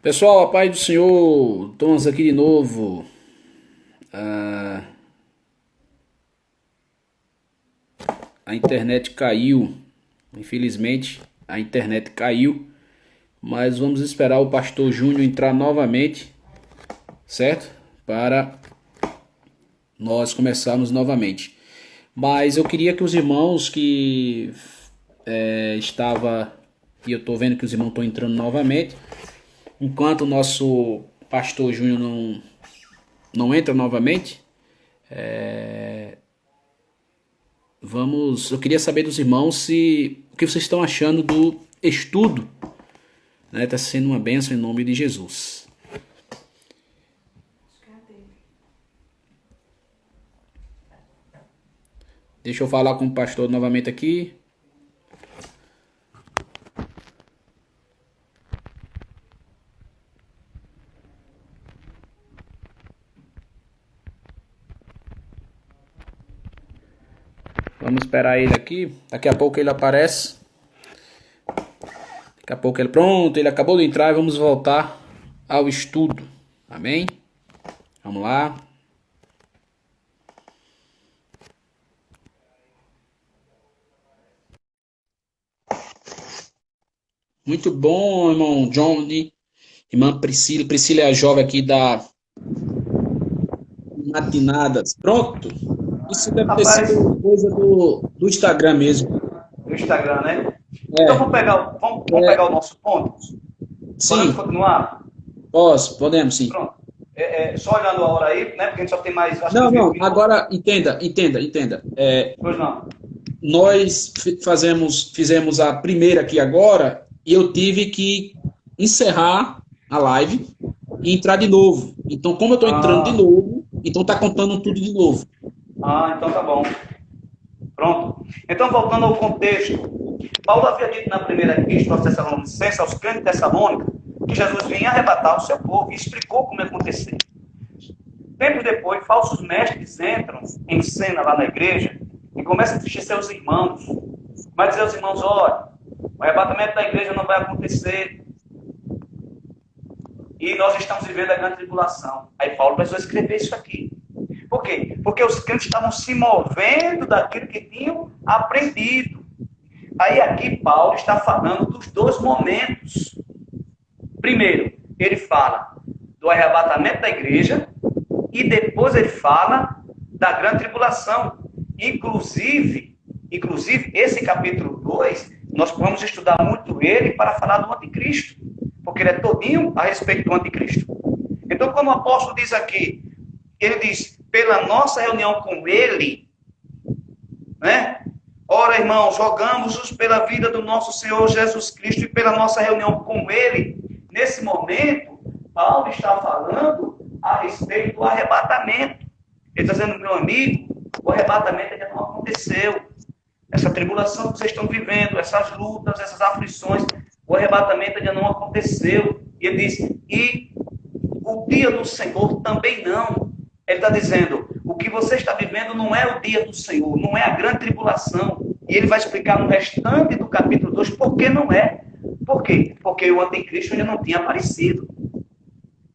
Pessoal, a paz do Senhor, estamos aqui de novo. Ah, a internet caiu, infelizmente a internet caiu, mas vamos esperar o pastor Júnior entrar novamente, certo? Para nós começarmos novamente. Mas eu queria que os irmãos que estava e eu estou vendo que os irmãos estão entrando novamente, enquanto o nosso pastor Júnior não entra novamente. Eu queria saber dos irmãos se o que vocês estão achando do estudo, né? Tá sendo uma bênção em nome de Jesus. Deixa eu falar com o pastor novamente aqui. Vamos esperar ele aqui. Daqui a pouco ele aparece. Daqui a pouco ele pronto, ele acabou de entrar e vamos voltar ao estudo. Amém? Vamos lá. Muito bom, irmão Johnny, irmã Priscila. Priscila é a jovem aqui da Matinadas. Pronto. Isso deve ter Rapaz, sido coisa do Instagram mesmo. no Instagram, né? Então É, vamos pegar o nosso ponto. Podemos sim, continuar? podemos sim. Pronto. Só olhando a hora aí, né? Porque a gente só tem mais, acho que Não, uns 20 não, minutos. agora entenda. Pois não. Nós fizemos a primeira aqui agora e eu tive que encerrar a live e entrar de novo. Então, como eu estou entrando de Ah, novo, então tá contando tudo de novo. então tá bom. Pronto. Então, voltando ao contexto. Paulo havia dito na primeira epístola aos Tessalonicenses, aos crentes de Tessalônica, que Jesus vinha arrebatar o seu povo e explicou como ia acontecer. Tempos depois, falsos mestres entram em cena lá na igreja e começam a entristecer os irmãos. Vai dizer aos irmãos, olha, o arrebatamento da igreja não vai acontecer. E nós estamos vivendo a grande tribulação. Aí Paulo precisou escrever isso aqui. Por quê? Porque os crentes estavam se movendo daquilo que tinham aprendido. Aí aqui Paulo está falando dos dois momentos. Primeiro, ele fala do arrebatamento da igreja e depois ele fala da grande tribulação. Inclusive esse capítulo 2, nós vamos estudar muito ele para falar do anticristo, porque ele é todinho a respeito do anticristo. Então, quando o apóstolo diz aqui, ele diz, pela nossa reunião com ele, né? Ora, irmãos, rogamos-os pela vida do nosso Senhor Jesus Cristo e pela nossa reunião com ele. Nesse momento, Paulo está falando a respeito do arrebatamento. Ele está dizendo, meu amigo, o arrebatamento ainda não aconteceu. Essa tribulação que vocês estão vivendo, essas lutas, essas aflições, o arrebatamento ainda não aconteceu. E ele diz, e o dia do Senhor também não. Ele está dizendo, o que você está vivendo não é o dia do Senhor, não é a grande tribulação. E ele vai explicar no restante do capítulo 2 por que não é. Por quê? Porque o anticristo ainda não tinha aparecido.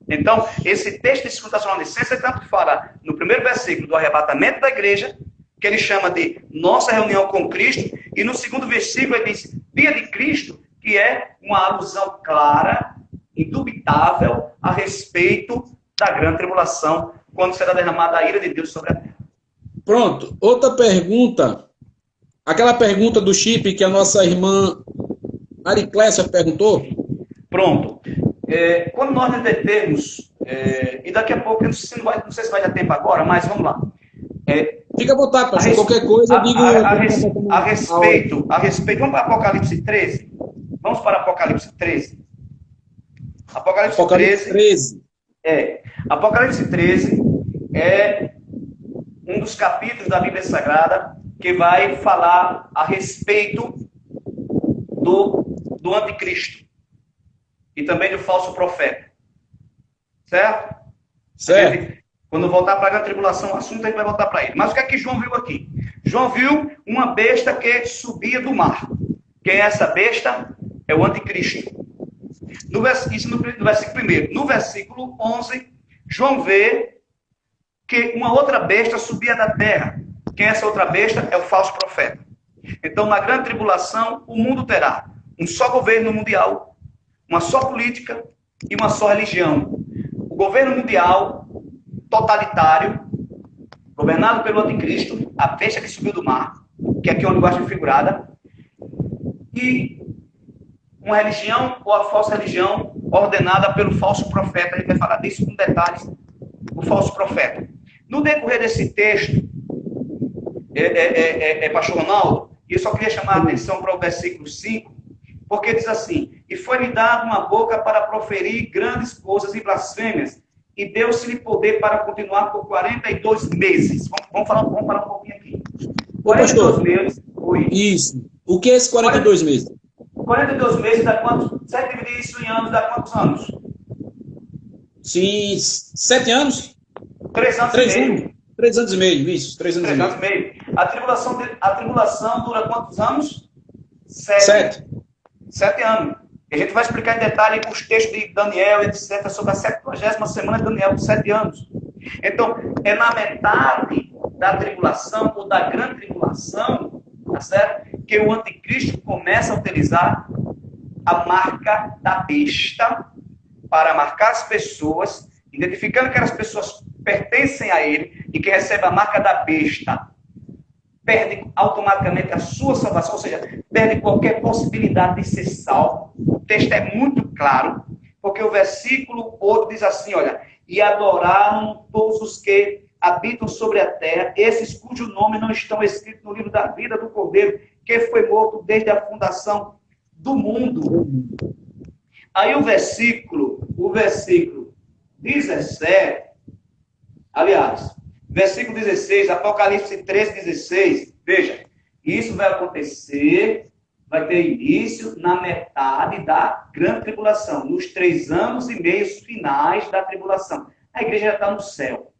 Então, esse texto de 2 Tessalonicenses tanto fala no primeiro versículo do arrebatamento da igreja, que ele chama de nossa reunião com Cristo, e no segundo versículo ele diz dia de Cristo, que é uma alusão clara, indubitável, a respeito da grande tribulação, quando será derramada a ira de Deus sobre a terra. Pronto. Outra pergunta. Aquela pergunta do chip que a nossa irmã Ariclésia perguntou. Pronto. Quando nós nos determos, e daqui a pouco, não sei se vai dar tempo agora, mas vamos lá. Fica à vontade, A, pastor. res, Qualquer coisa, eu digo. a respeito, vamos para Apocalipse 13? Vamos para Apocalipse 13. Apocalipse Apocalipse 13 13. Apocalipse 13 é um dos capítulos da Bíblia Sagrada que vai falar a respeito do anticristo e também do falso profeta. Certo? Certo. Quando voltar para a grande tribulação, o assunto a gente vai voltar para ele. Mas o que é que João viu aqui? João viu uma besta que subia do mar. Quem é essa besta? É o anticristo. Isso no versículo 1. No versículo 11, João vê que uma outra besta subia da terra. Quem é essa outra besta? É o falso profeta. Então, na grande tribulação, o mundo terá um só governo mundial, uma só política e uma só religião. O governo mundial, totalitário, governado pelo anticristo, a besta que subiu do mar, que aqui é uma linguagem figurada, e uma religião ou a falsa religião ordenada pelo falso profeta. A gente vai falar disso com detalhes, o falso profeta. No decorrer desse texto, pastor Ronaldo, eu só queria chamar a atenção para o versículo 5, porque diz assim: e foi-lhe dado uma boca para proferir grandes coisas e blasfêmias, e deu-se-lhe poder para continuar por 42 meses. Vamos parar um pouquinho aqui. 42 meses. Oi. Isso. O que é esse 42 meses? 42 meses dá quantos? Se você dividir isso em anos, dá quantos anos? Sim, 7 anos? 3 anos e meio. 3 anos e meio, isso. 3 anos 3 e anos meio. e meio. A tribulação dura quantos anos? 7. 7 anos. E a gente vai explicar em detalhe os textos de Daniel, etc., sobre a 70ª semana de Daniel, com 7 anos. Então, é na metade da tribulação, ou da grande tribulação, tá certo? Que o anticristo começa a utilizar a marca da besta para marcar as pessoas, identificando que as pessoas pertencem a ele, e que recebe a marca da besta perde automaticamente a sua salvação, ou seja, perde qualquer possibilidade de ser salvo. O texto é muito claro, porque o versículo 8 diz assim, olha, e adoraram todos os que habitam sobre a terra, esses cujo nome não estão escritos no livro da vida do Cordeiro, que foi morto desde a fundação do mundo. Aí o versículo 17, aliás, versículo 16, Apocalipse 13, 16, veja, isso vai acontecer, vai ter início na metade da grande tribulação, nos 3 anos e meio finais da tribulação. A igreja já está no céu.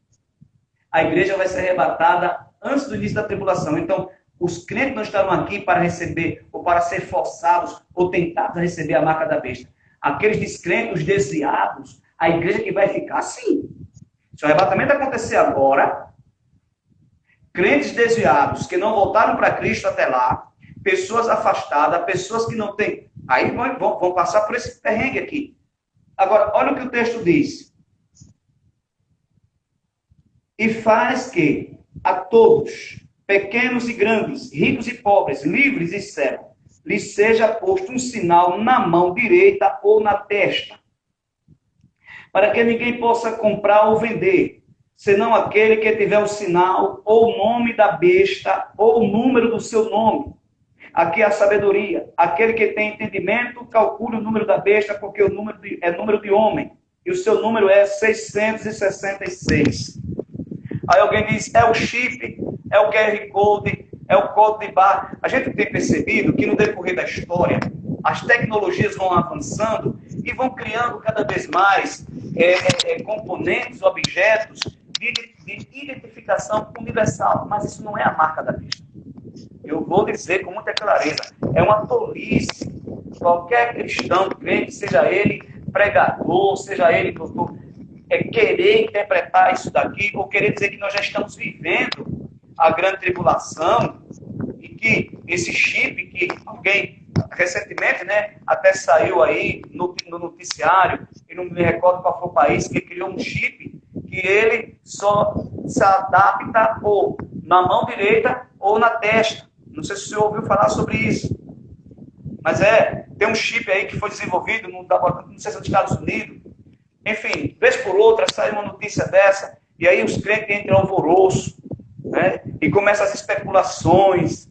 A igreja vai ser arrebatada antes do início da tribulação. Então, os crentes não estarão aqui para receber, ou para ser forçados, ou tentados a receber a marca da besta. Aqueles descrentes, os desviados, a igreja que vai ficar assim. Se o arrebatamento acontecer agora, crentes desviados que não voltaram para Cristo até lá, pessoas afastadas, pessoas que não têm, aí vão passar por esse perrengue aqui. Agora, olha o que o texto diz. E faz que a todos, pequenos e grandes, ricos e pobres, livres e cegos, lhes seja posto um sinal na mão direita ou na testa, para que ninguém possa comprar ou vender, senão aquele que tiver o sinal, ou o nome da besta, ou o número do seu nome. Aqui é a sabedoria. Aquele que tem entendimento, calcule o número da besta, porque o número é número de homem, e o seu número é 666. Aí alguém diz, é o chip, é o QR Code, é o código de barra. A gente tem percebido que no decorrer da história, as tecnologias vão avançando e vão criando cada vez mais componentes, objetos de identificação universal. Mas isso não é a marca da besta. Eu vou dizer com muita clareza, é uma tolice. Qualquer cristão, crente, seja ele pregador, seja ele doutor, querer interpretar isso daqui, ou querer dizer que nós já estamos vivendo a grande tribulação, e que esse chip que alguém, recentemente, né, até saiu aí no noticiário, e não me recordo qual foi o país, que criou um chip que ele só se adapta ou na mão direita ou na testa. Não sei se você ouviu falar sobre isso. Mas tem um chip aí que foi desenvolvido no sei se é nos Estados Unidos. Enfim, vez por outra sai uma notícia dessa, e aí os crentes entram em alvoroço, né? E começam as especulações,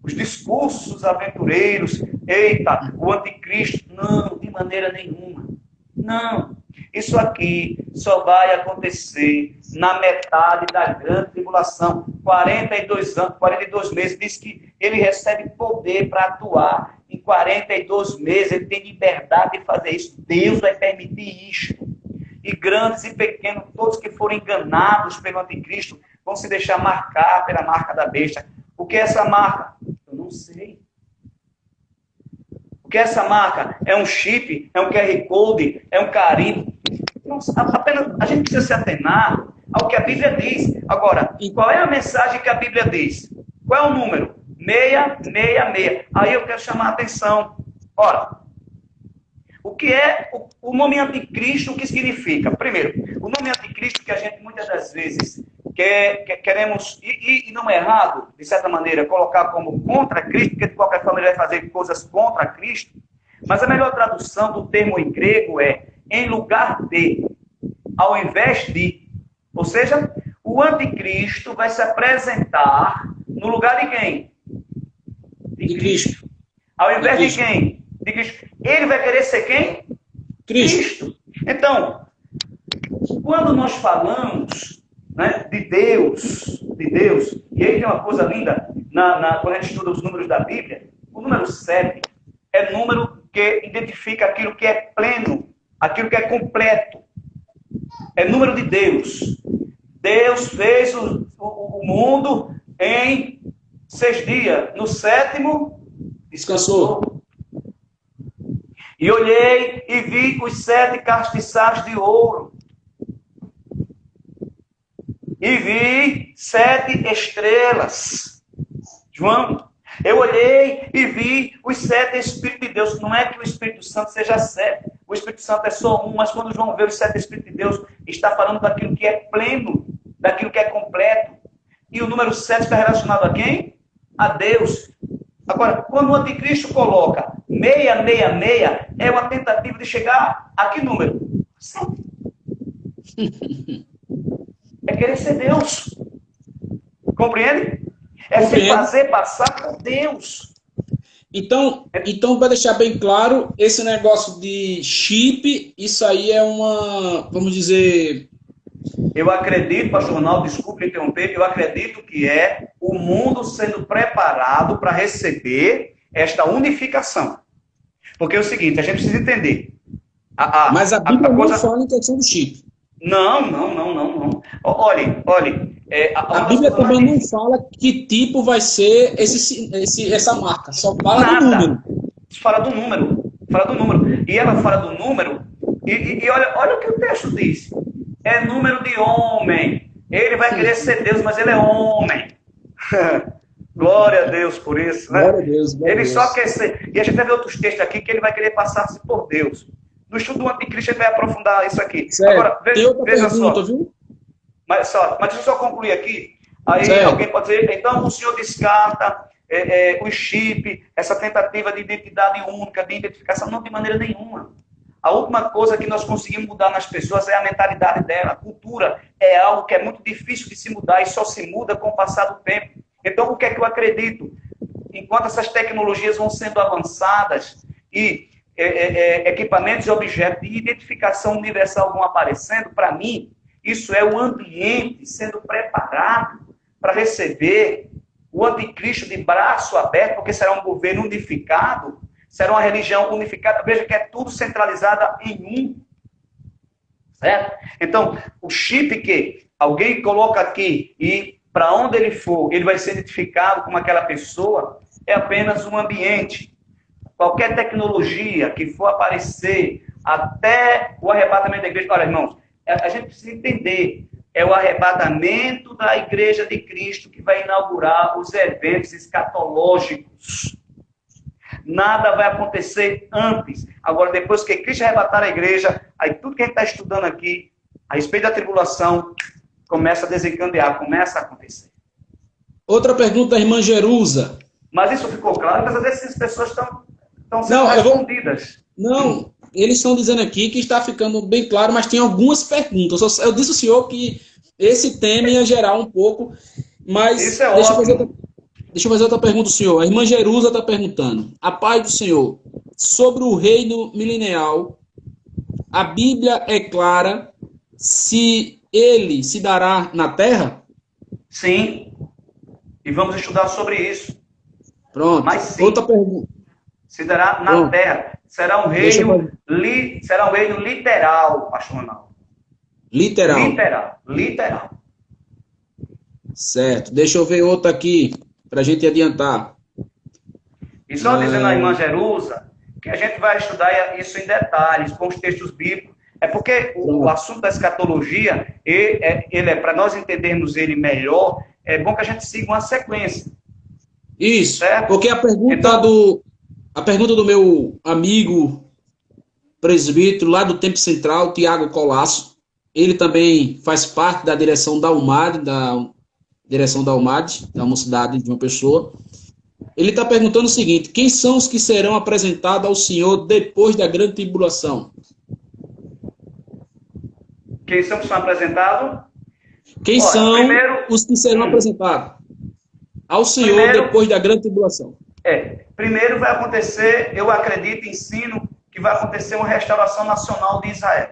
os discursos aventureiros. Eita, o anticristo. Não, de maneira nenhuma. Não. Isso aqui só vai acontecer na metade da grande tribulação. 42 meses. Diz que ele recebe poder para atuar. Em 42 meses ele tem liberdade de fazer isso. Deus vai permitir isso. E grandes e pequenos, todos que forem enganados pelo anticristo, vão se deixar marcar pela marca da besta. O que é essa marca? Eu não sei. O que é essa marca? É um chip? É um QR Code? É um carimbo? Não, apenas a gente precisa se atenar ao que a Bíblia diz. Agora, qual é a mensagem que a Bíblia diz? Qual é o número? 666. Aí eu quero chamar a atenção. Ora, o que é o nome anticristo? O que significa? Primeiro, o nome anticristo que a gente muitas das vezes queremos, e não é errado, de certa maneira, colocar como contra Cristo, porque de qualquer forma ele vai fazer coisas contra Cristo, mas a melhor tradução do termo em grego é em lugar de, ao invés de. Ou seja, o anticristo vai se apresentar no lugar de quem? De Cristo. Ao invés de quem? De Cristo. Ele vai querer ser quem? Cristo. Então, quando nós falamos, né, de Deus, e aí tem uma coisa linda, quando a gente estuda os números da Bíblia, o número 7 é número que identifica aquilo que é pleno, aquilo que é completo. É número de Deus. Deus fez o mundo em 6 dias. No 7º, descansou. E olhei e vi os 7 castiçais de ouro. E vi 7 estrelas. João, eu olhei e vi os 7 Espíritos de Deus. Não é que o Espírito Santo seja 7. O Espírito Santo é só um, mas quando João vê os 7 Espíritos de Deus, está falando daquilo que é pleno, daquilo que é completo. E o número 7 está relacionado a quem? A Deus. Agora, quando o anticristo coloca 666, é uma tentativa de chegar a que número? 7. É querer ser Deus. Compreende? É se fazer passar por Deus. Então, para deixar bem claro, esse negócio de chip, isso aí é uma, vamos dizer... Eu acredito, pastor Ronaldo, desculpe me interromper, eu acredito que é o mundo sendo preparado para receber esta unificação. Porque é o seguinte, a gente precisa entender. Mas a Bíblia não fala em questão do chip. Não. Olhe. A Bíblia também não fala que tipo vai ser essa marca. Só fala do número. Fala do número. E ela fala do número. E olha o que o texto diz. É número de homem. Ele vai querer ser Deus, mas ele é homem. Glória a Deus por isso, né? Glória a Deus. Ele só quer ser. E a gente vai ver outros textos aqui que ele vai querer passar-se por Deus. No estudo do anticristo, ele vai aprofundar isso aqui. Certo. Agora, veja pergunta, só. Viu? Mas deixa eu só concluir aqui. Aí certo. Alguém pode dizer, então o senhor descarta o chip, essa tentativa de identidade única, de identificação, não de maneira nenhuma. A última coisa que nós conseguimos mudar nas pessoas é a mentalidade dela. A cultura é algo que é muito difícil de se mudar e só se muda com o passar do tempo. Então, o que é que eu acredito? Enquanto essas tecnologias vão sendo avançadas e equipamentos e objetos de identificação universal vão aparecendo, para mim, isso é o ambiente sendo preparado para receber o anticristo de braço aberto, porque será um governo unificado, será uma religião unificada. Veja que é tudo centralizado em um. Certo? Então, o chip que alguém coloca aqui e para onde ele for, ele vai ser identificado como aquela pessoa, é apenas um ambiente. Qualquer tecnologia que for aparecer até o arrebatamento da igreja. Olha, irmãos, a gente precisa entender. É o arrebatamento da igreja de Cristo que vai inaugurar os eventos escatológicos. Nada vai acontecer antes. Agora, depois que Cristo arrebatar a igreja, aí tudo que a gente está estudando aqui, a respeito da tribulação, começa a desencadear, começa a acontecer. Outra pergunta da irmã Jerusa. Mas isso ficou claro? Mas às vezes essas pessoas estão sendo respondidas. Não, eles estão dizendo aqui que está ficando bem claro, mas tem algumas perguntas. Eu disse ao senhor que esse tema ia gerar um pouco, mas isso é ótimo. Deixa eu fazer outra pergunta, senhor. A irmã Jerusa está perguntando. A paz do Senhor, sobre o reino milenial, a Bíblia é clara se ele se dará na terra? Sim. E vamos estudar sobre isso. Pronto. Mas sim, outra pergunta. Se dará na terra. Será um reino literal, pastor Ronaldo. Literal. Certo. Deixa eu ver outra aqui, para a gente adiantar. E só dizendo à irmã Jerusa, que a gente vai estudar isso em detalhes, com os textos bíblicos. É porque o assunto da escatologia, ele é para nós entendermos ele melhor, é bom que a gente siga uma sequência. Isso, Certo? porque Então, a pergunta do meu amigo presbítero lá do Tempo Central, Tiago Colasso, ele também faz parte da direção da UMAD, da Mocidade de uma Pessoa. Ele está perguntando o seguinte: quem são os que serão apresentados ao Senhor depois da grande tribulação? quem são que são apresentados? Quem Olha, são primeiro, os que serão apresentados ao Senhor primeiro, depois da grande tribulação? primeiro vai acontecer, eu acredito, ensino, que vai acontecer uma restauração nacional de Israel.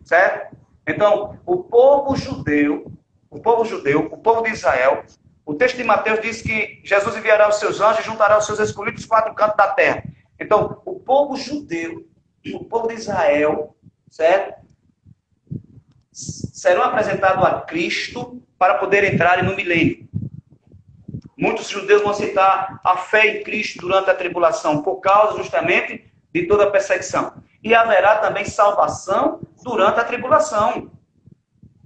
Certo? Então, o povo judeu, o povo de Israel, o texto de Mateus diz que Jesus enviará os seus anjos e juntará os seus escolhidos dos quatro cantos da terra. Então, o povo judeu, o povo de Israel, certo? Serão apresentados a Cristo para poder entrarem no milênio. Muitos judeus vão citar a fé em Cristo durante a tribulação, por causa justamente de toda a perseguição. E haverá também salvação durante a tribulação.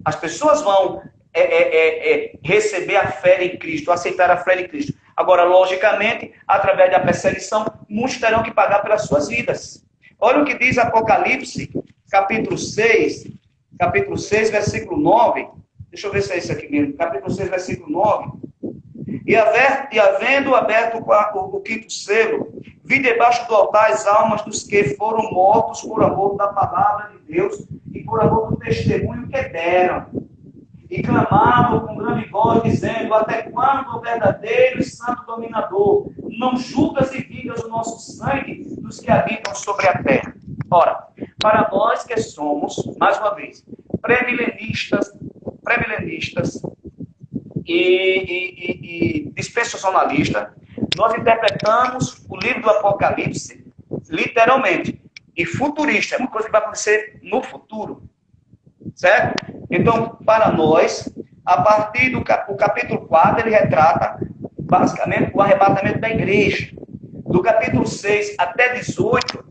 As pessoas vão receber a fé em Cristo, aceitar a fé em Cristo. Agora, logicamente, através da perseguição, muitos terão que pagar pelas suas vidas. Olha o que diz Apocalipse, capítulo 6, versículo 9. Deixa eu ver se é isso aqui mesmo. Capítulo 6, versículo 9. E havendo aberto o quinto selo, vi debaixo do altar as almas dos que foram mortos por amor da palavra de Deus e por amor do testemunho que deram. E clamavam com grande voz, dizendo: até quando, o verdadeiro e santo dominador, não julgas e vingas o nosso sangue dos que habitam sobre a terra? Ora, para nós que somos, mais uma vez, pré-milenistas e dispensacionalista, nós interpretamos o livro do Apocalipse literalmente e futurista, é uma coisa que vai acontecer no futuro, certo? Então, para nós, a partir do capítulo 4, ele retrata basicamente o arrebatamento da igreja. Do capítulo 6 até 18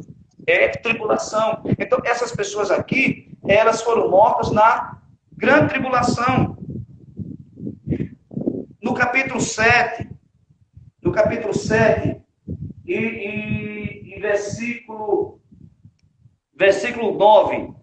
é tribulação. Então, essas pessoas aqui, elas foram mortas na grande tribulação. No capítulo 7 e versículo 9.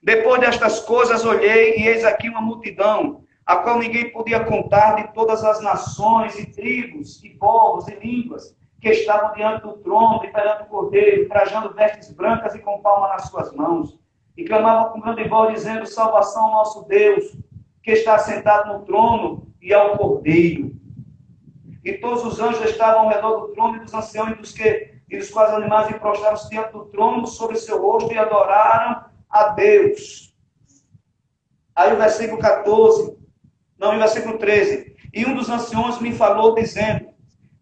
Depois destas coisas olhei, e eis aqui uma multidão, a qual ninguém podia contar, de todas as nações e tribos e povos e línguas, que estavam diante do trono e perante o Cordeiro, trajando vestes brancas e com palma nas suas mãos. E clamavam com grande voz, dizendo: salvação ao nosso Deus, que está sentado no trono, e ao Cordeiro. E todos os anjos estavam ao redor do trono, e dos anciãos e dos quatro animais, e prostraram-se diante do trono sobre seu rosto e adoraram a Deus. Aí o versículo 13. E um dos anciões me falou, dizendo: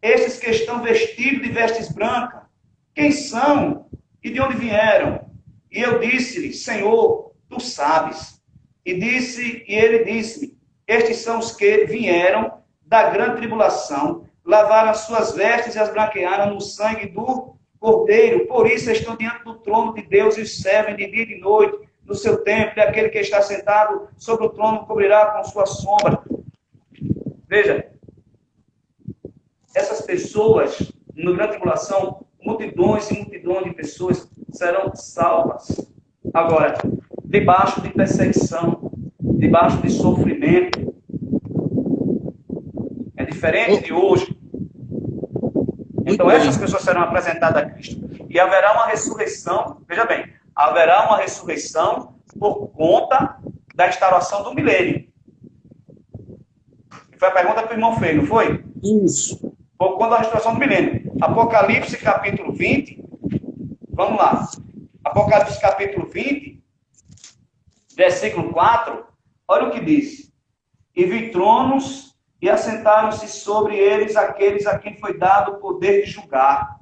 estes que estão vestidos de vestes brancas, quem são e de onde vieram? E eu disse-lhe: Senhor, tu sabes. E ele disse-me: estes são os que vieram da grande tribulação, lavaram as suas vestes e as branquearam no sangue do Cordeiro. Por isso estão diante do trono de Deus e os servem de dia e de noite no seu templo, e aquele que está sentado sobre o trono cobrirá com sua sombra. Veja, essas pessoas, na grande tribulação, multidões e multidões de pessoas serão salvas. Agora, debaixo de perseguição, debaixo de sofrimento. É diferente de hoje. Então, essas pessoas serão apresentadas a Cristo. E haverá uma ressurreição, veja bem, haverá uma ressurreição por conta da instauração do milênio. Foi a pergunta que o irmão fez, não foi? Isso. Por conta da restauração do milênio. Apocalipse capítulo 20. Vamos lá. Apocalipse capítulo 20, versículo 4. Olha o que diz. E vi tronos, e assentaram-se sobre eles aqueles a quem foi dado o poder de julgar.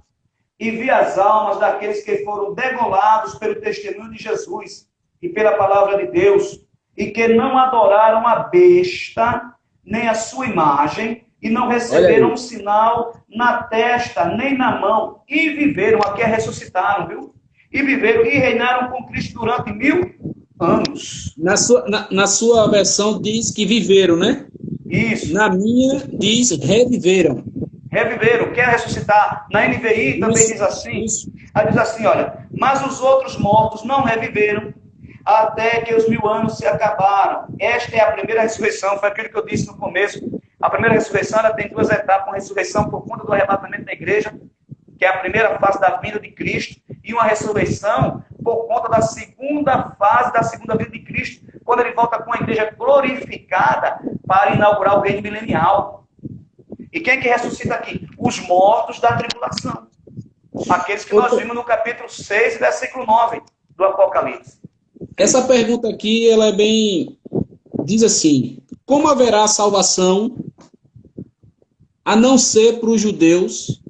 E vi as almas daqueles que foram degolados pelo testemunho de Jesus e pela palavra de Deus, e que não adoraram a besta, nem a sua imagem, e não Olha receberam aí. um sinal na testa, nem na mão, e viveram, aqui é ressuscitaram, viu? E viveram e reinaram com Cristo durante 1000 anos. Na sua versão diz que viveram, né? Isso. Na minha diz reviveram. Reviveram, quer ressuscitar. Na NVI também Isso, diz assim. isso. Aí diz assim, olha, mas os outros mortos não reviveram até que os 1000 anos se acabaram. Esta é a primeira ressurreição, foi aquilo que eu disse no começo. A primeira ressurreição ela tem duas etapas, uma ressurreição por conta do arrebatamento da igreja, que é a primeira fase da vinda de Cristo, e uma ressurreição por conta da segunda fase da segunda vinda de Cristo, quando ele volta com a igreja glorificada para inaugurar o reino milenial. E quem é que ressuscita aqui? Os mortos da tribulação. Aqueles que nós vimos no capítulo 6, versículo 9 do Apocalipse. Essa pergunta aqui, ela é bem... Diz assim, como haverá salvação a não ser para os judeus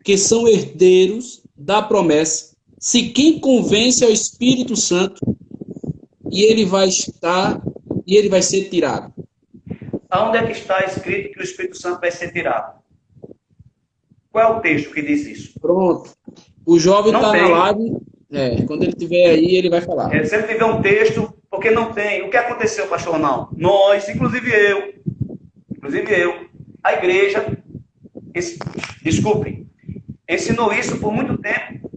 que são herdeiros da promessa, se quem convence é o Espírito Santo e ele vai ser tirado? Aonde é que está escrito que o Espírito Santo vai ser tirado? Qual é o texto que diz isso? Pronto. O jovem Não está na tem. live. Quando ele estiver aí, ele vai falar. Se ele tiver um texto, porque não tem. O que aconteceu, pastor Ronaldo? Nós, inclusive eu, a igreja, desculpe, ensinou isso por muito tempo.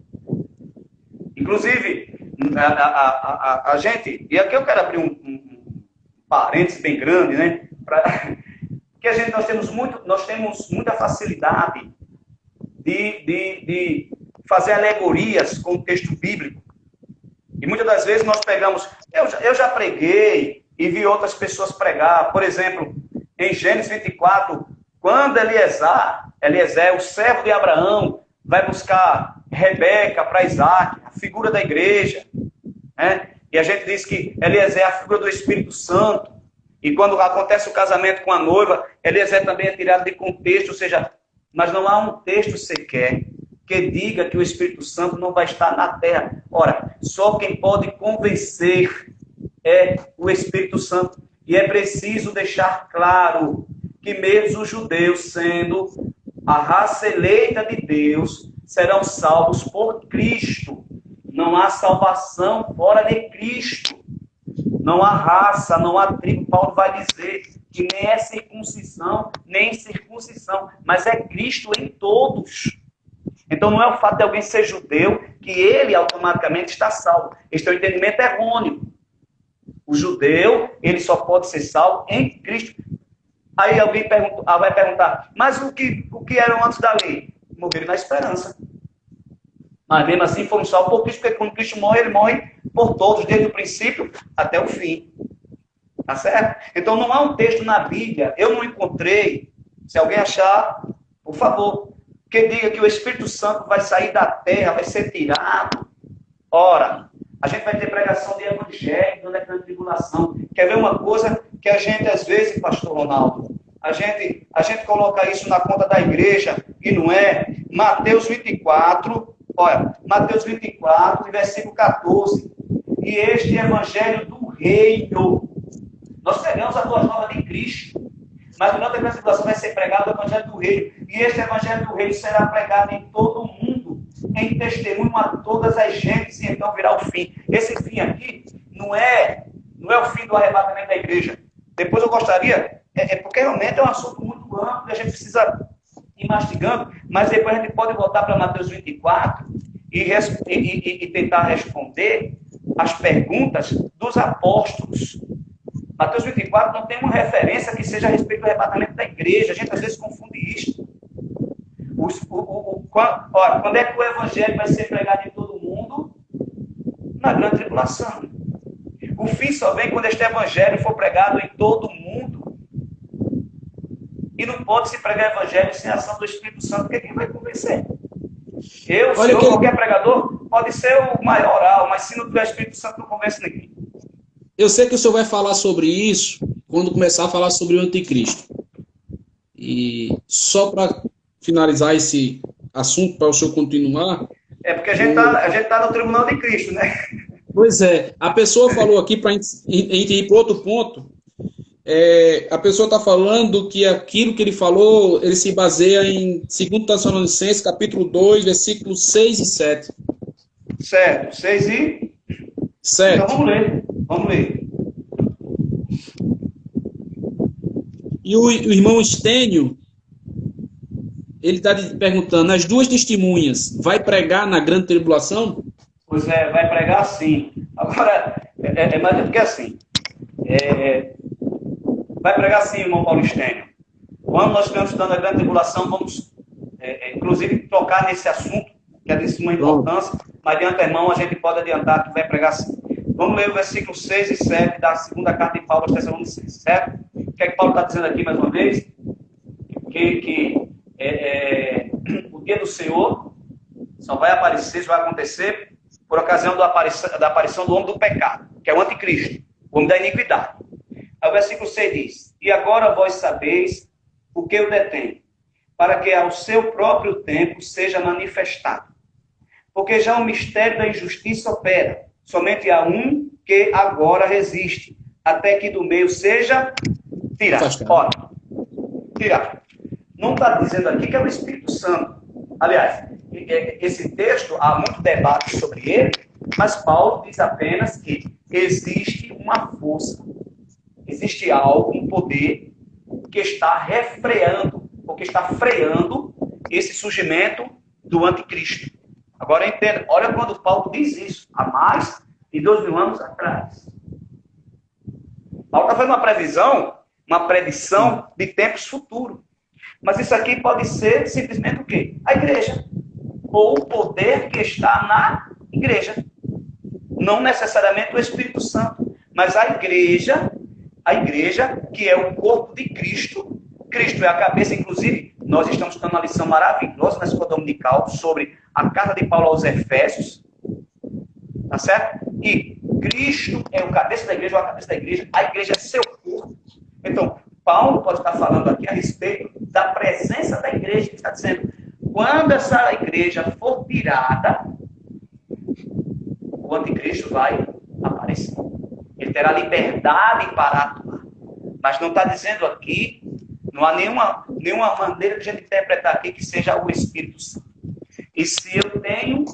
Inclusive, a gente, e aqui eu quero abrir um parênteses bem grande, né? Porque nós temos muita facilidade de fazer alegorias com o texto bíblico. E muitas das vezes nós pegamos... Eu já preguei e vi outras pessoas pregar. Por exemplo, em Gênesis 24, quando Eliezer, o servo de Abraão, vai buscar Rebeca para Isaac, a figura da igreja, né? E a gente diz que Eliezer é a figura do Espírito Santo. E quando acontece o casamento com a noiva, Eliezer também é tirado de contexto, ou seja, mas não há um texto sequer que diga que o Espírito Santo não vai estar na terra. Ora, só quem pode convencer é o Espírito Santo. E é preciso deixar claro que mesmo os judeus, sendo a raça eleita de Deus, serão salvos por Cristo. Não há salvação fora de Cristo. Não há raça, não há tribo. Paulo vai dizer que nem é circuncisão, nem circuncisão, mas é Cristo em todos. Então não é o fato de alguém ser judeu que ele automaticamente está salvo. Este é um entendimento errôneo. O judeu, ele só pode ser salvo em Cristo. Aí alguém vai perguntar, mas o que eram antes da lei? Morreram na esperança. Mas mesmo assim foram salvos por Cristo, porque quando Cristo morre, ele morre por todos, desde o princípio até o fim. Tá certo? Então não há um texto na Bíblia, eu não encontrei, se alguém achar, por favor, que diga que o Espírito Santo vai sair da terra, vai ser tirado. Ora, a gente vai ter pregação de evangelho durante a tribulação. Quer ver uma coisa que a gente, às vezes, pastor Ronaldo, a gente coloca isso na conta da igreja e não é? Mateus 24, olha, Mateus 24, versículo 14. E este evangelho do reino. Nós pegamos a boa nova de Cristo. Mas durante a tribulação vai ser pregado o evangelho do reino. E este evangelho do reino será pregado em todo o mundo, em testemunho a todas as gentes, e então virá o fim. Esse fim aqui não é o fim do arrebatamento da igreja. Depois eu gostaria, porque realmente é um assunto muito amplo, e a gente precisa ir mastigando, mas depois a gente pode voltar para Mateus 24 e tentar responder as perguntas dos apóstolos. Mateus 24 não tem uma referência que seja a respeito do arrebatamento da igreja. A gente às vezes confunde isso. Quando é que o evangelho vai ser pregado em todo mundo? Na grande tribulação. O fim só vem quando este evangelho for pregado em todo mundo. E não pode se pregar evangelho sem a ação do Espírito Santo, porque quem vai convencer? Qualquer pregador, pode ser o maior oral, mas se não tiver Espírito Santo, não convence ninguém. Eu sei que o senhor vai falar sobre isso quando começar a falar sobre o anticristo. E só para finalizar esse assunto, para o senhor continuar... É porque a gente tá no tribunal de Cristo, né? Pois é. A pessoa falou aqui, para a gente ir para outro ponto, a pessoa está falando que aquilo que ele falou, ele se baseia em 2 Tessalonicenses, capítulo 2, versículos 6 e 7. Certo. 6 e... 7. Então vamos ler. Vamos ler. E o irmão Estênio, ele está perguntando, as duas testemunhas, vai pregar na grande tribulação? Pois é, vai pregar sim. Agora, mas é porque assim, vai pregar sim, irmão Paulo Estênio. Quando nós estamos estudando a grande tribulação, vamos, inclusive, tocar nesse assunto, que é de suma importância, mas de antemão a gente pode adiantar que vai pregar sim. Vamos ler o versículo 6 e 7 da segunda carta de Paulo aos Tessalonicenses, certo? O que é que Paulo está dizendo aqui mais uma vez? Que o dia do Senhor só vai aparecer, só vai acontecer por ocasião da aparição do homem do pecado, que é o anticristo, o homem da iniquidade. Aí o versículo 6 diz, e agora vós sabeis o que o detém, para que ao seu próprio tempo seja manifestado. Porque já o mistério da injustiça opera, somente há um que agora resiste, até que do meio seja tirado. Olha, tirado. Não está dizendo aqui que é o Espírito Santo. Aliás, esse texto, há muito debate sobre ele, mas Paulo diz apenas que existe uma força, existe algo, um poder, que está refreando, ou que está freando esse surgimento do anticristo. Agora entenda, olha quando Paulo diz isso, há mais de 2.000 anos atrás. Paulo está fazendo uma predição de tempos futuros. Mas isso aqui pode ser simplesmente o quê? A igreja. Ou o poder que está na igreja. Não necessariamente o Espírito Santo, mas a igreja que é o corpo de Cristo. Cristo é a cabeça, inclusive, nós estamos estudando uma lição maravilhosa na escola dominical sobre a carta de Paulo aos Efésios. Tá certo? E Cristo é o cabeça da igreja, ou a cabeça da igreja, a igreja é seu corpo. Então, Paulo pode estar falando aqui a respeito da presença da igreja. Ele está dizendo, quando essa igreja for tirada, o anticristo vai aparecer. Ele terá liberdade para atuar. Mas não está dizendo aqui, não há nenhuma maneira de a gente interpretar aqui que seja o Espírito Santo. E se eu tenho,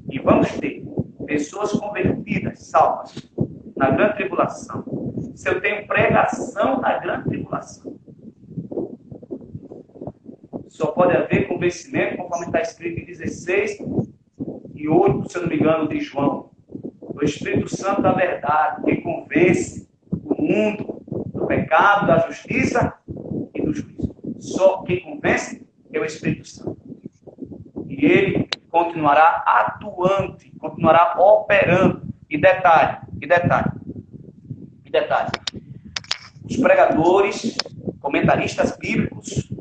e vamos ter pessoas convertidas, salvas, na grande tribulação, se eu tenho pregação na grande tribulação, só pode haver convencimento, conforme está escrito em 16 e 8, se eu não me engano, de João. O Espírito Santo da verdade, que convence o mundo do pecado, da justiça e do juízo. Só quem convence é o Espírito Santo. E ele continuará atuante, continuará operando. E detalhe. Os pregadores, comentaristas bíblicos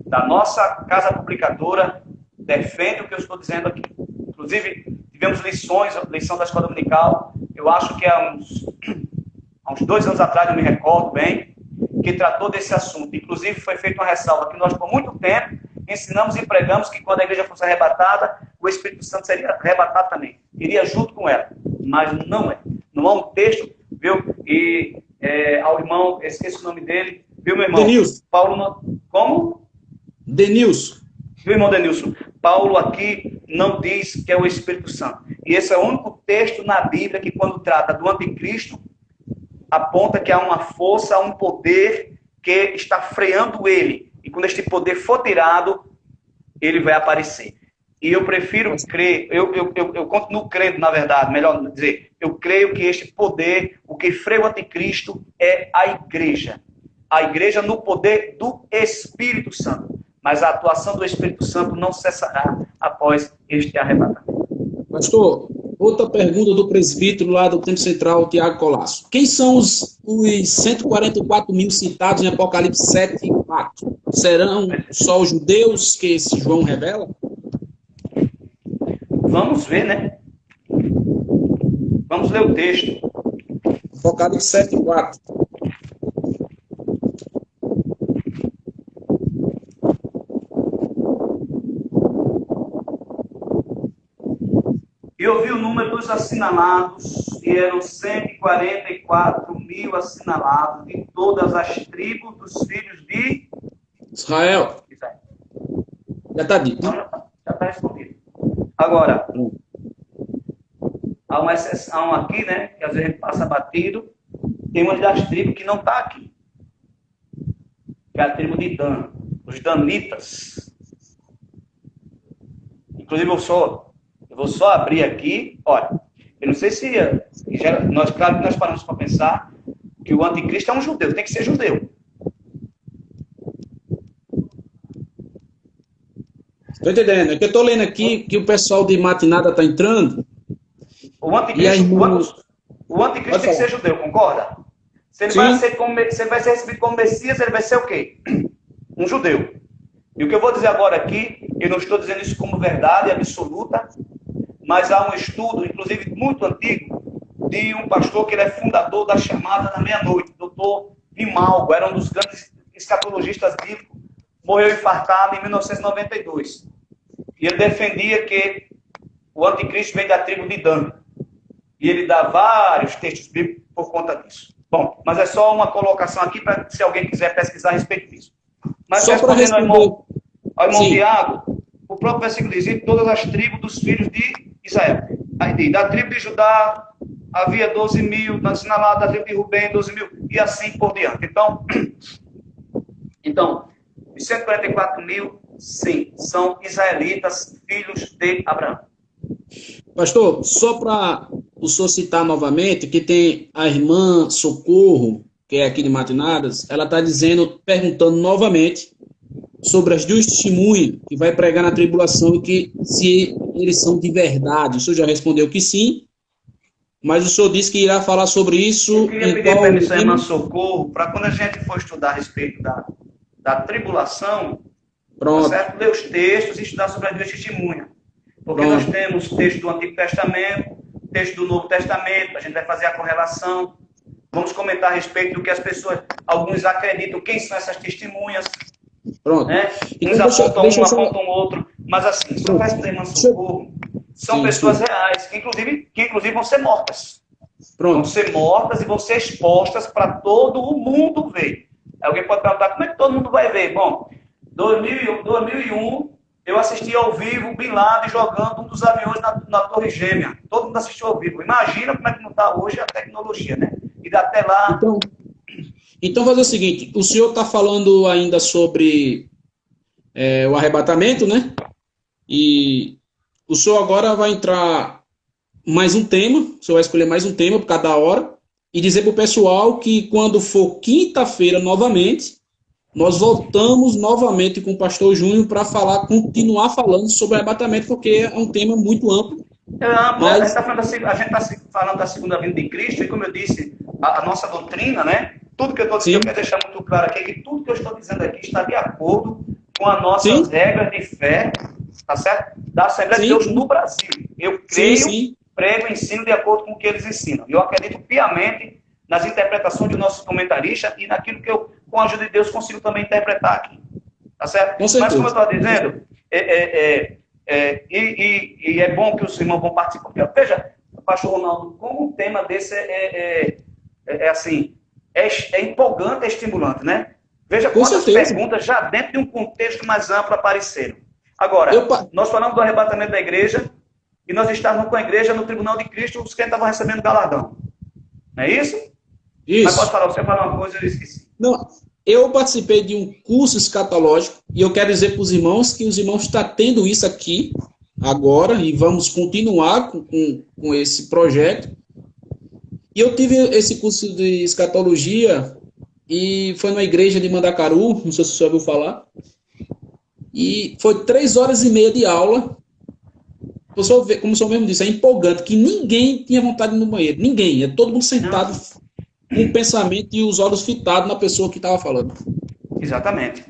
da nossa casa publicadora defendem o que eu estou dizendo aqui. Inclusive, tivemos lição da escola dominical, eu acho que há uns 2 anos atrás, eu me recordo bem, que tratou desse assunto. Inclusive, foi feita uma ressalva que nós, por muito tempo, ensinamos e pregamos que quando a igreja fosse arrebatada, o Espírito Santo seria arrebatado também. Iria junto com ela. Mas não é. Não há um texto, viu? E ao irmão, esqueci o nome dele, viu, meu irmão? Denilson. Paulo não... Como? Denilson. Viu, irmão Denilson? Paulo aqui não diz que é o Espírito Santo. E esse é o único texto na Bíblia que, quando trata do anticristo, aponta que há uma força, há um poder que está freando ele. E quando este poder for tirado, ele vai aparecer. E eu prefiro crer, eu continuo crendo, na verdade, melhor dizer, eu creio que este poder, o que freia o anticristo é a igreja. A igreja no poder do Espírito Santo. Mas a atuação do Espírito Santo não cessará após este arrebatamento. Pastor, outra pergunta do presbítero lá do Tempo Central, Tiago Colasso. Quem são os 144 mil citados em Apocalipse 7 e 4? Serão só os judeus que esse João revela? Vamos ver, né? Vamos ler o texto. Apocalipse 7 e 4. E ouvi o número dos assinalados, e eram 144 mil assinalados de todas as tribos dos filhos de Israel. Israel. Já está dito. Então, já tá respondido. Agora, há uma exceção aqui, né? Que às vezes a gente passa batido. Tem uma das tribos que não está aqui. Que é a tribo de Dan. Os danitas. Inclusive, eu vou só abrir aqui. Olha, eu não sei se... claro que nós paramos para pensar que o anticristo é um judeu. Tem que ser judeu. Estou entendendo. É que eu estou lendo aqui que o pessoal de matinada está entrando. O anticristo tem que ser judeu, concorda? Se ele vai ser recebido como Messias, ele vai ser o quê? Um judeu. E o que eu vou dizer agora aqui, eu não estou dizendo isso como verdade absoluta, mas há um estudo, inclusive muito antigo, de um pastor que ele é fundador da Chamada da Meia-Noite, Dr. Vimalgo, era um dos grandes escatologistas bíblicos, morreu infartado em 1992. E ele defendia que o anticristo vem da tribo de Dan. E ele dá vários textos bíblicos por conta disso. Bom, mas é só uma colocação aqui para se alguém quiser pesquisar a respeito disso. Mas só respondendo ao irmão Tiago, o próprio versículo diz: todas as tribos dos filhos de Israel. Aí diz, da tribo de Judá havia 12 mil, assinalado da tribo de Rubem 12 mil, e assim por diante. Então os 144 mil, sim, são israelitas, filhos de Abraão. Pastor, só para o senhor citar novamente, que tem a irmã Socorro, que é aqui de Matinadas, ela está perguntando novamente sobre as duas testemunhas que vai pregar na tribulação e que se eles são de verdade. O senhor já respondeu que sim, mas o senhor disse que irá falar sobre isso. Eu queria pedir permissão à irmã Socorro, para quando a gente for estudar a respeito da tribulação, tá certo? Ler os textos e estudar sobre as duas testemunhas. Porque nós temos texto do Antigo Testamento, texto do Novo Testamento, a gente vai fazer a correlação, vamos comentar a respeito do que as pessoas, alguns acreditam, quem são essas testemunhas. Pronto. Né? Uns apontam outro, mas assim, só para explicar, irmã Socorro, são pessoas reais, que inclusive vão ser mortas. Vão ser mortas e vão ser expostas para todo o mundo ver. Alguém pode perguntar, como é que todo mundo vai ver? Bom, 2001, eu assisti ao vivo Bin Laden jogando um dos aviões na Torre Gêmea. Todo mundo assistiu ao vivo. Imagina como é que não está hoje a tecnologia, né? E até lá... Então fazer o seguinte, o senhor está falando ainda sobre o arrebatamento, né? E o senhor agora vai entrar mais um tema, o senhor vai escolher mais um tema por cada hora e dizer para o pessoal que quando for quinta-feira novamente, nós voltamos novamente com o pastor Júnior para continuar falando sobre arrebatamento, porque é um tema muito amplo. A gente está falando da segunda vinda de Cristo, e como eu disse, a nossa doutrina, né? Tudo que eu estou dizendo, eu quero deixar muito claro aqui, que tudo que eu estou dizendo aqui está de acordo com as nossas regras de fé, tá certo? Da Assembleia de Deus no Brasil. Eu creio, prego e ensino de acordo com o que eles ensinam. Eu acredito piamente nas interpretações de nossos comentaristas e naquilo que eu, com a ajuda de Deus, consigo também interpretar aqui. Tá certo? Mas como eu estou dizendo, e é bom que os irmãos vão participar. Porque, veja, pastor Ronaldo, como um tema desse é empolgante, é estimulante, né? Veja quantas perguntas já dentro de um contexto mais amplo apareceram. Agora, nós falamos do arrebatamento da igreja e nós estávamos com a igreja no tribunal de Cristo, os crentes estavam recebendo galardão. Não é isso? Isso. Mas pode falar, você falou uma coisa e eu esqueci. Não, eu participei de um curso escatológico e eu quero dizer para os irmãos que os irmãos estão tendo isso aqui agora e vamos continuar com esse projeto. E eu tive esse curso de escatologia e foi numa igreja de Mandacaru, não sei se você ouviu falar, e foi 3h30 de aula. Como o senhor mesmo disse, é empolgante, que ninguém tinha vontade de ir no banheiro, ninguém, é todo mundo sentado com o pensamento e os olhos fitados na pessoa que estava falando. Exatamente.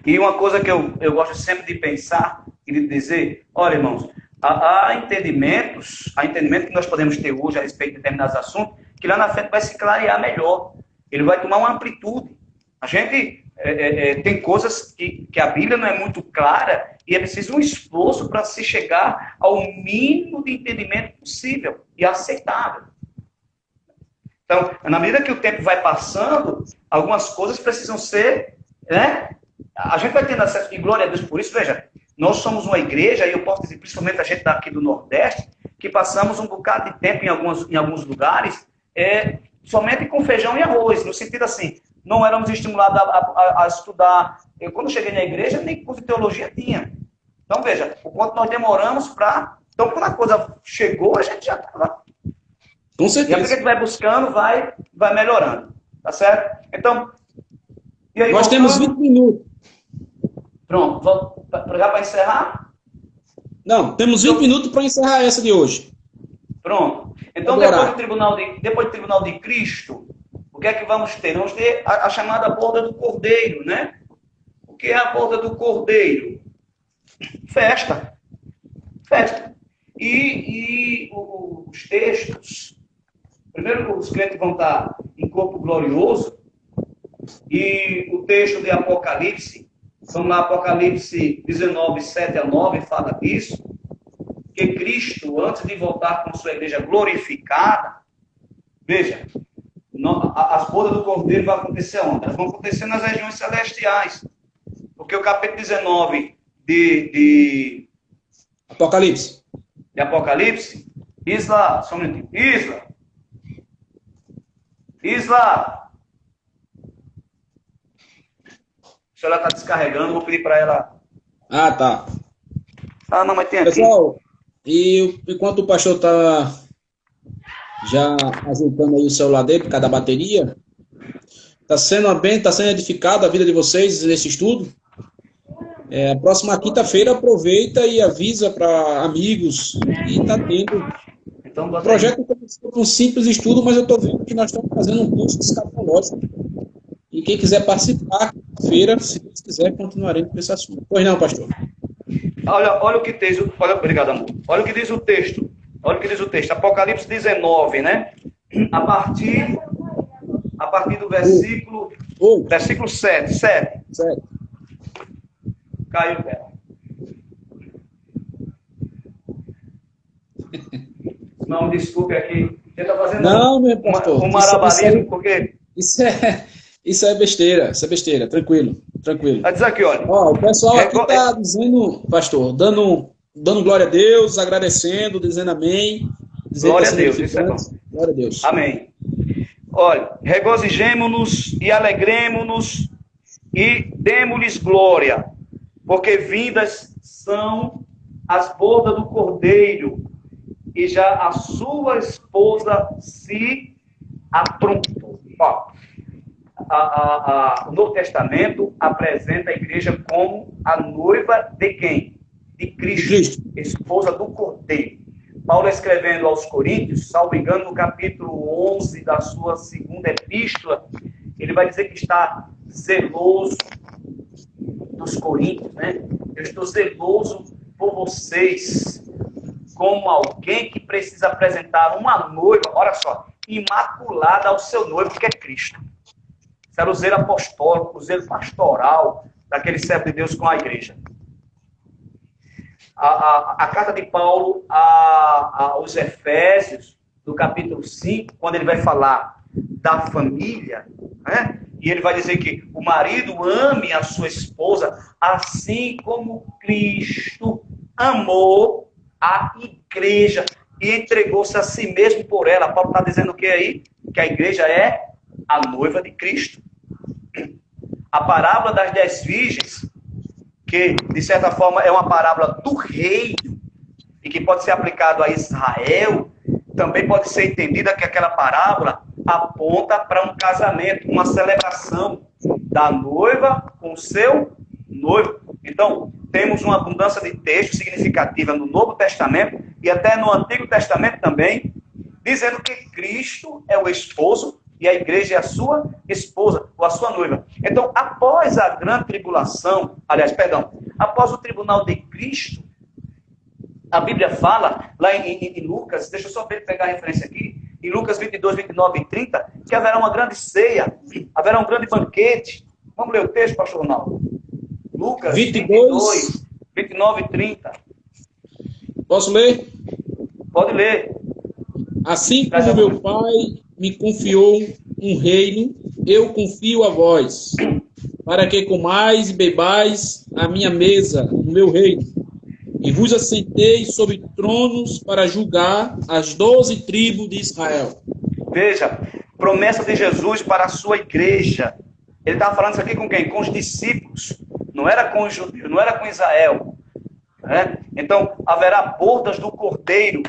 E uma coisa que eu gosto sempre de pensar e de dizer, olha, irmãos, há entendimentos que nós podemos ter hoje a respeito de determinados assuntos, que lá na frente vai se clarear melhor. Ele vai tomar uma amplitude. A gente tem coisas que a Bíblia não é muito clara e é preciso um esforço para se chegar ao mínimo de entendimento possível e aceitável. Então, na medida que o tempo vai passando, algumas coisas precisam ser, né? A gente vai tendo acesso, e glória a Deus por isso. Veja, nós somos uma igreja, e eu posso dizer, principalmente a gente daqui do Nordeste, que passamos um bocado de tempo em alguns lugares, somente com feijão e arroz, no sentido assim, não éramos estimulados a estudar. Eu, quando cheguei na igreja, nem curso de teologia tinha. Então, veja, o quanto nós demoramos para... Então, quando a coisa chegou, a gente já estava... Com certeza. E a gente vai buscando, vai melhorando. Tá certo? Então, e aí, nós temos 20 minutos. Pronto, já para encerrar? Não, temos 20 minutos para encerrar essa de hoje. Pronto. Então, depois do tribunal de Cristo, o que é que vamos ter? Vamos ter a chamada borda do Cordeiro, né? O que é a borda do Cordeiro? Festa. Festa. E os textos... Primeiro, os crentes vão estar em corpo glorioso. E o texto de Apocalipse, vamos lá, Apocalipse 19, 7 a 9, fala disso. Que Cristo, antes de voltar com sua igreja glorificada, veja, as bodas do Cordeiro vão acontecer onde? Elas vão acontecer nas regiões celestiais. Porque o capítulo 19 de Apocalipse. Isla, só um minutinho. Isla. Se ela está descarregando, vou pedir para ela. Ah, tá. Ah, não, mas tem aqui. Pessoal, e enquanto o pastor está já ajeitando aí o celular dele por causa da bateria, está sendo edificada a vida de vocês nesse estudo. A próxima quinta-feira aproveita e avisa para amigos. E está tendo... Então, o projeto começou com um simples estudo, mas eu estou vendo que nós estamos fazendo um curso escatológico. E quem quiser participar, feira, se quiser, continuaremos com esse assunto. Pois não, pastor? Olha o que diz, obrigado, amor. Olha o que diz o texto. Apocalipse 19, né? A partir do versículo 7. Caiu dela. Não, desculpe aqui. Você está fazendo meu pastor, um malabarismo, porque... Isso é besteira, tranquilo. Vai dizer aqui, olha. O pessoal aqui está dizendo, pastor, dando glória a Deus, agradecendo, dizendo amém. Glória a Deus, isso é bom. Glória a Deus. Amém. Olha, regozijemo-nos e alegremo-nos e demo-lhes glória, porque vindas são as bodas do Cordeiro, e já a sua esposa se aprontou. O Novo Testamento apresenta a igreja como a noiva de quem? De Cristo, esposa do Cordeiro. Paulo, escrevendo aos Coríntios, salvo engano, no capítulo 11 da sua segunda epístola, ele vai dizer que está zeloso dos Coríntios, né? Eu estou zeloso por vocês, como alguém que precisa apresentar uma noiva, olha só, imaculada ao seu noivo, que é Cristo. Isso era o zelo apostólico, o zelo pastoral daquele servo de Deus com a igreja. A carta de Paulo aos Efésios, no capítulo 5, quando ele vai falar da família, né? E ele vai dizer que o marido ame a sua esposa, assim como Cristo amou a igreja e entregou-se a si mesmo por ela. Paulo está dizendo o que aí? Que a igreja é a noiva de Cristo. A parábola das 10 virgens, que de certa forma é uma parábola do reino e que pode ser aplicado a Israel, também pode ser entendida que aquela parábola aponta para um casamento, uma celebração da noiva com o seu noivo. Então, temos uma abundância de texto significativa no Novo Testamento e até no Antigo Testamento também, dizendo que Cristo é o esposo e a igreja é a sua esposa, ou a sua noiva. Então, após a grande tribulação, após o tribunal de Cristo, a Bíblia fala, lá em Lucas, deixa eu só pegar a referência aqui, em Lucas 22, 29 e 30, que haverá uma grande ceia, haverá um grande banquete. Vamos ler o texto, pastor Ronaldo? Lucas 22, 29 e 30. Posso ler? Pode ler. Assim como meu Pai me confiou um reino, eu confio a vós, para que comais e bebais a minha mesa, no meu reino. E vos assentei sobre tronos para julgar as 12 tribos de Israel. Veja, promessa de Jesus para a sua igreja. Ele estava falando isso aqui com quem? Com os discípulos. Não era com os judeus, não era com Israel. Né? Então, haverá bodas do Cordeiro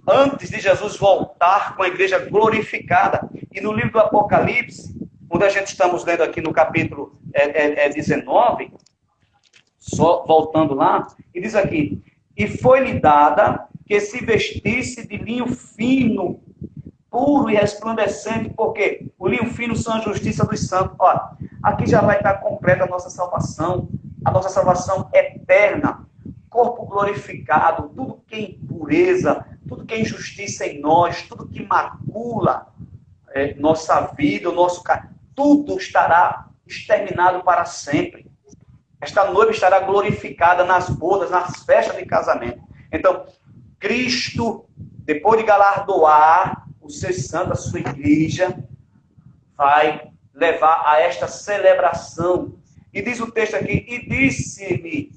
antes de Jesus voltar com a igreja glorificada. E no livro do Apocalipse, onde a gente estamos lendo aqui no capítulo 19, só voltando lá, e diz aqui, e foi-lhe dada que se vestisse de linho fino, puro e resplandecente, porque o linho fino são a justiça dos santos. Olha, aqui já vai estar completa a nossa salvação eterna, corpo glorificado, tudo que é impureza, tudo que é injustiça em nós, tudo que macula nossa vida, o nosso caráter, tudo estará exterminado para sempre. Esta noiva estará glorificada nas bodas, nas festas de casamento. Então, Cristo, depois de galardoar o ser santo, a sua igreja, vai levar a esta celebração. E diz o texto aqui, e disse-me,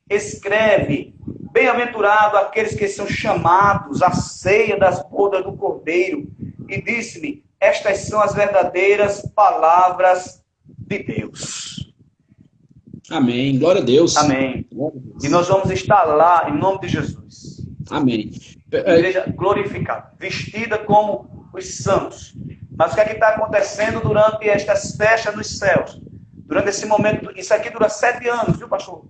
escreve, bem-aventurado aqueles que são chamados à ceia das bodas do Cordeiro. E disse-me, estas são as verdadeiras palavras de Deus. Amém. Glória a Deus. Amém. Glória a Deus. E nós vamos estar lá em nome de Jesus. Amém. Igreja glorificada, vestida como os santos. Mas o que é que está acontecendo durante estas festas nos céus? Durante esse momento, isso aqui dura 7 anos, viu, pastor?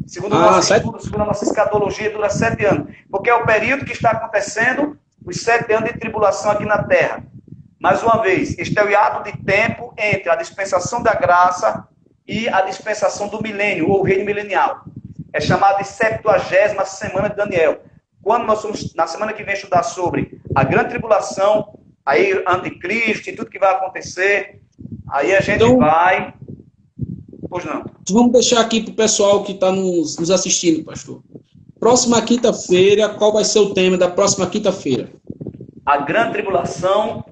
Segundo o nosso estudo, segundo a nossa escatologia, dura 7 anos. Porque é o período que está acontecendo, os 7 anos de tribulação aqui na terra. Mais uma vez, este é o hiato de tempo entre a dispensação da graça e a dispensação do milênio, ou o reino milenial. É chamado de 70ª semana de Daniel. Quando nós vamos, na semana que vem, estudar sobre a grande tribulação, aí anticristo e tudo que vai acontecer, aí a gente vai... Pois não. Vamos deixar aqui para o pessoal que está nos assistindo, pastor. Próxima quinta-feira, qual vai ser o tema da próxima quinta-feira? A grande tribulação,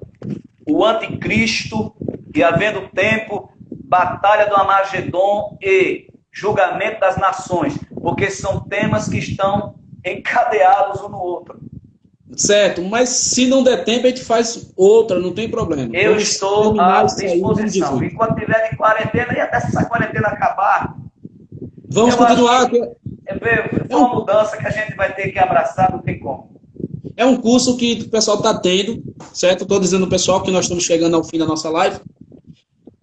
o anticristo, e havendo tempo, batalha do Armagedon e julgamento das nações, porque são temas que estão encadeados um no outro. Certo, mas se não der tempo, a gente faz outra, não tem problema. Eu estou à disposição. Enquanto tiver de quarentena, e até essa quarentena acabar, vamos continuar. É uma mudança que a gente vai ter que abraçar, não tem como. É um curso que o pessoal está tendo, certo? Estou dizendo ao pessoal que nós estamos chegando ao fim da nossa live.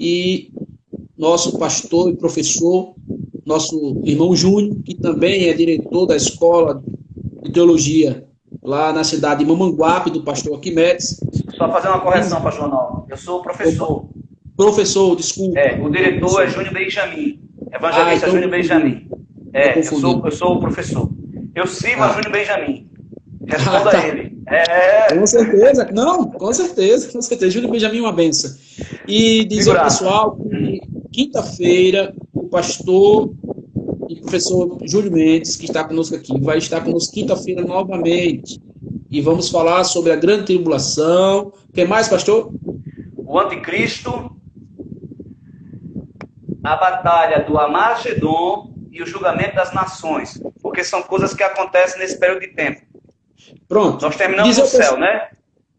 E nosso pastor e professor, nosso irmão Júnior, que também é diretor da Escola de Teologia lá na cidade de Mamanguape, do pastor Arquimedes. Só fazer uma correção, pastor Ronaldo. Eu sou professor. Professor, desculpa. O diretor é Júnior Benjamin. Evangelista então, Júnior Benjamin. Eu sou o professor. Eu sirvo a Júnior Benjamin. Responda a ele. Com certeza. Não, com certeza. Júnior Benjamin é uma benção. E dizer ao pessoal que quinta-feira o pastor e professor Júlio Mendes, que está conosco aqui, vai estar conosco quinta-feira novamente. E vamos falar sobre a grande tribulação. O que mais, pastor? O anticristo, a batalha do Armagedon e o julgamento das nações. Porque são coisas que acontecem nesse período de tempo. Pronto. Nós terminamos no céu, né?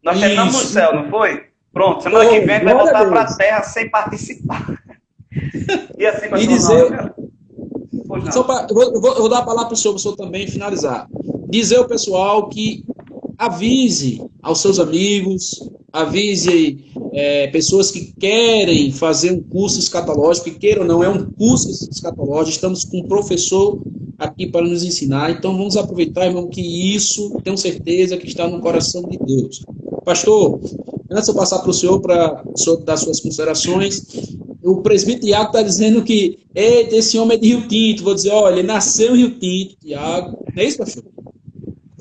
Nós terminamos no céu, não foi? Pronto. Semana que vem vai voltar para a terra sem participar. E assim, pastor, dizer... Eu vou dar a palavra para o senhor também finalizar. Dizer ao pessoal que avise aos seus amigos, avise pessoas que querem fazer um curso escatológico, que queiram ou não, é um curso escatológico, estamos com um professor aqui para nos ensinar, então vamos aproveitar, irmão, que isso, tenho certeza que está no coração de Deus. Pastor, antes de eu passar para o senhor, para dar suas considerações, o presbítero Tiago está dizendo que esse homem é de Rio Tinto. Vou dizer, olha, ele nasceu em Rio Tinto, Tiago. Não é isso, pastor?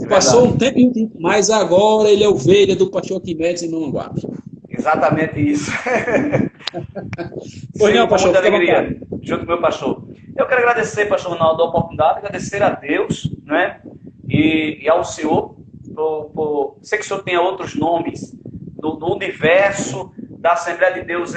Passou um tempo em Rio Tinto, mas agora ele é ovelha do pastor Arquimedes em Mamanguape. Exatamente isso. Pois não, pastor, muita alegria, junto com o meu pastor. Eu quero agradecer, pastor Ronaldo, a oportunidade, agradecer a Deus, né? E ao senhor, sei que o senhor tenha outros nomes do universo da Assembleia de Deus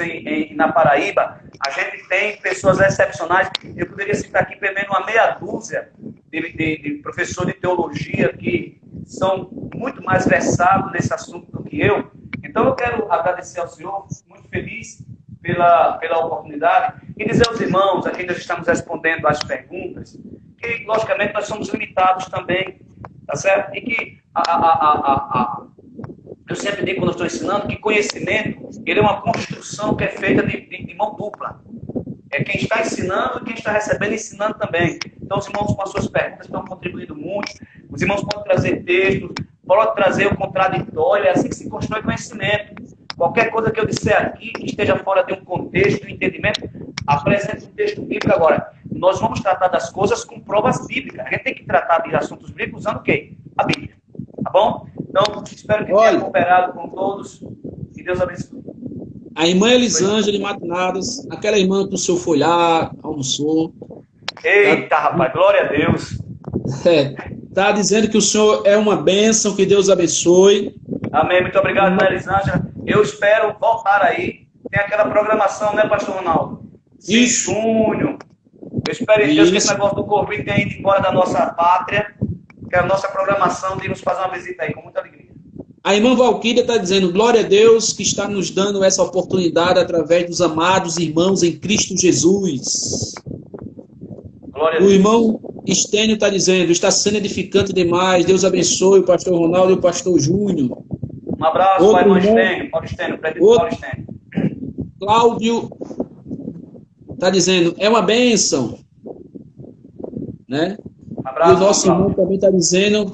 na Paraíba. A gente tem pessoas excepcionais. Eu poderia citar aqui pelo menos uma meia dúzia de professores de teologia que são muito mais versados nesse assunto do que eu. Então eu quero agradecer ao senhor, muito feliz pela oportunidade, e dizer aos irmãos, a quem nós estamos respondendo às perguntas, que logicamente nós somos limitados também, tá certo? E que eu sempre digo quando eu estou ensinando que conhecimento, ele é uma construção que é feita de mão dupla. É quem está ensinando e quem está recebendo ensinando também. Então os irmãos com as suas perguntas estão contribuindo muito, os irmãos podem trazer textos, podem trazer o contraditório, é assim que se constrói conhecimento. Qualquer coisa que eu disser aqui que esteja fora de um contexto, de um entendimento, apresente um texto bíblico. Agora, nós vamos tratar das coisas com provas bíblicas. A gente tem que tratar de assuntos bíblicos usando o quê? A Bíblia. Tá bom? Então, espero que tenha cooperado com todos. Que Deus abençoe. A irmã Elisângela de Matinadas, aquela irmã que o senhor foi lá, almoçou. Eita, rapaz, glória a Deus. Tá dizendo que o senhor é uma bênção, que Deus abençoe. Amém, muito obrigado, irmã Elisângela. Eu espero voltar aí. Tem aquela programação, né, pastor Ronaldo? Em junho. Eu espero em Deus que esse negócio do Covid tenha ido embora da nossa pátria, que é a nossa programação de nos fazer uma visita aí, com muita alegria. A irmã Valquíria está dizendo, glória a Deus que está nos dando essa oportunidade através dos amados irmãos em Cristo Jesus. Glória a Deus. O irmão Estênio está dizendo, está sendo edificante demais, Deus abençoe o pastor Ronaldo e o pastor Júnior. Um abraço para o irmão Paulo Estênio, Paulo Estênio. Cláudio está dizendo, é uma bênção. Né? Um abraço, e o nosso irmão também está dizendo...